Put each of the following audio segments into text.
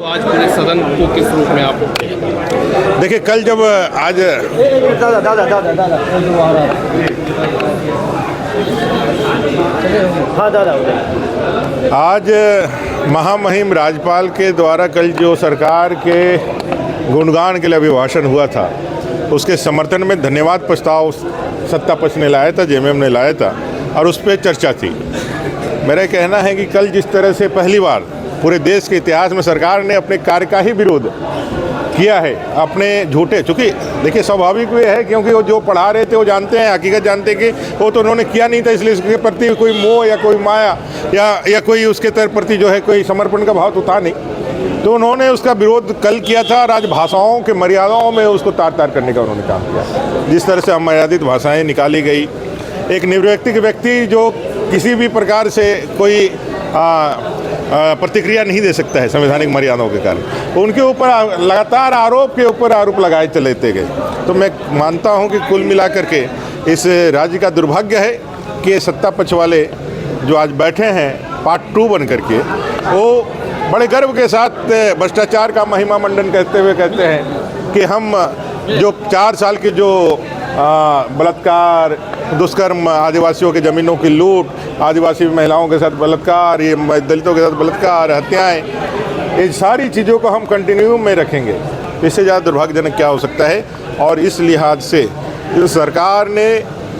तो आज पूरे सदन को किस रूप में आप देखिए, कल जब आज आज महामहिम राज्यपाल के द्वारा कल जो सरकार के गुणगान के लिए अभिभाषण हुआ था, उसके समर्थन में धन्यवाद प्रस्ताव सत्ता पक्ष ने लाया था, जेएमएम ने लाया था और उस पर चर्चा थी। मेरा कहना है कि कल जिस तरह से पहली बार पूरे देश के इतिहास में सरकार ने अपने कार्य का ही विरोध किया है, अपने झूठे, चूँकि देखिए स्वाभाविक भी है क्योंकि वो जो पढ़ा रहे थे वो जानते हैं, हकीकत जानते हैं कि वो तो उन्होंने किया नहीं था, इसलिए उसके प्रति कोई मोह या कोई माया या कोई उसके प्रति जो है कोई समर्पण का भाव तो था नहीं, तो उन्होंने उसका विरोध कल किया था। राजभाषाओं के मर्यादाओं में उसको तार तार करने का उन्होंने काम किया। जिस तरह से अमर्यादित भाषाएँ निकाली गई, एक निर्व्यक्तिक व्यक्ति जो किसी भी प्रकार से कोई प्रतिक्रिया नहीं दे सकता है संवैधानिक मर्यादाओं के कारण, उनके ऊपर लगातार आरोप के ऊपर आरोप लगाए चलेते गए। तो मैं मानता हूं कि कुल मिलाकर के इस राज्य का दुर्भाग्य है कि सत्ता पक्ष वाले जो आज बैठे हैं पार्ट 2 बन करके, वो बड़े गर्व के साथ भ्रष्टाचार का महिमा मंडन करते हुए कहते हैं कि हम जो 4 साल के जो बलात्कार, दुष्कर्म, आदिवासियों के ज़मीनों की लूट, आदिवासी महिलाओं के साथ बलात्कार, ये दलितों के साथ बलात्कार, हत्याएं, ये सारी चीज़ों को हम कंटिन्यू में रखेंगे। इससे ज़्यादा दुर्भाग्यजनक क्या हो सकता है। और इस लिहाज से सरकार ने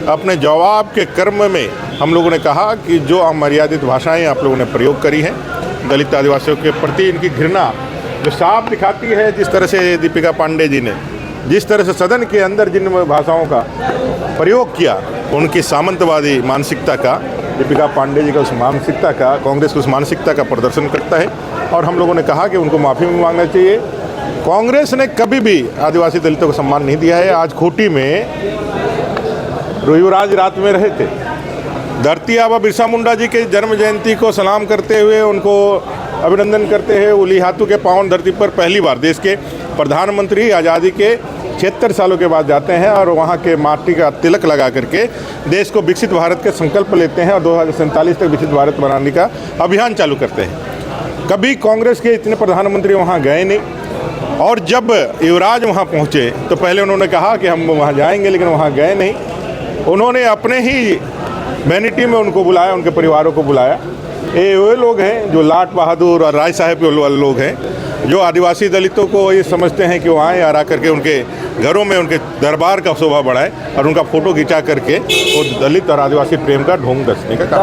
अपने जवाब के क्रम में हम लोगों ने कहा कि जो अमर्यादित भाषाएँ आप लोगों ने प्रयोग करी हैं, दलित आदिवासियों के प्रति इनकी घृणा जो साफ दिखाती है, जिस तरह से दीपिका पांडे जी ने जिस तरह से सदन के अंदर जिन भाषाओं का प्रयोग किया, उनकी सामंतवादी मानसिकता का, दीपिका पांडे जी का उस मानसिकता का, कांग्रेस की उस मानसिकता का प्रदर्शन करता है। और हम लोगों ने कहा कि उनको माफ़ी मांगना चाहिए। कांग्रेस ने कभी भी आदिवासी दलितों को सम्मान नहीं दिया है। आज खूंटी में युवराज रात में रहे थे, धरती आबा बिरसा मुंडा जी के जन्म जयंती को सलाम करते हुए उनको अभिनंदन करते हैं। उलीहातू के पावन धरती पर पहली बार देश के प्रधानमंत्री आज़ादी के 76 सालों के बाद जाते हैं और वहाँ के माटी का तिलक लगा करके देश को विकसित भारत के संकल्प लेते हैं और 2047 तक विकसित भारत बनाने का अभियान चालू करते हैं। कभी कांग्रेस के इतने प्रधानमंत्री वहाँ गए नहीं, और जब युवराज वहाँ पहुँचे तो पहले उन्होंने कहा कि हम वहाँ जाएंगे, लेकिन वहाँ गए नहीं। उन्होंने अपने ही वैनिटी में उनको बुलाया, उनके परिवारों को बुलाया। ये वे लोग हैं जो लाट बहादुर और राय साहब के लोग हैं, जो आदिवासी दलितों को ये समझते हैं कि वो आए और आकर के उनके घरों में उनके दरबार का शोभा बढ़ाए और उनका फ़ोटो खिंचा करके वो दलित और आदिवासी प्रेम का ढोंग कसने का काम।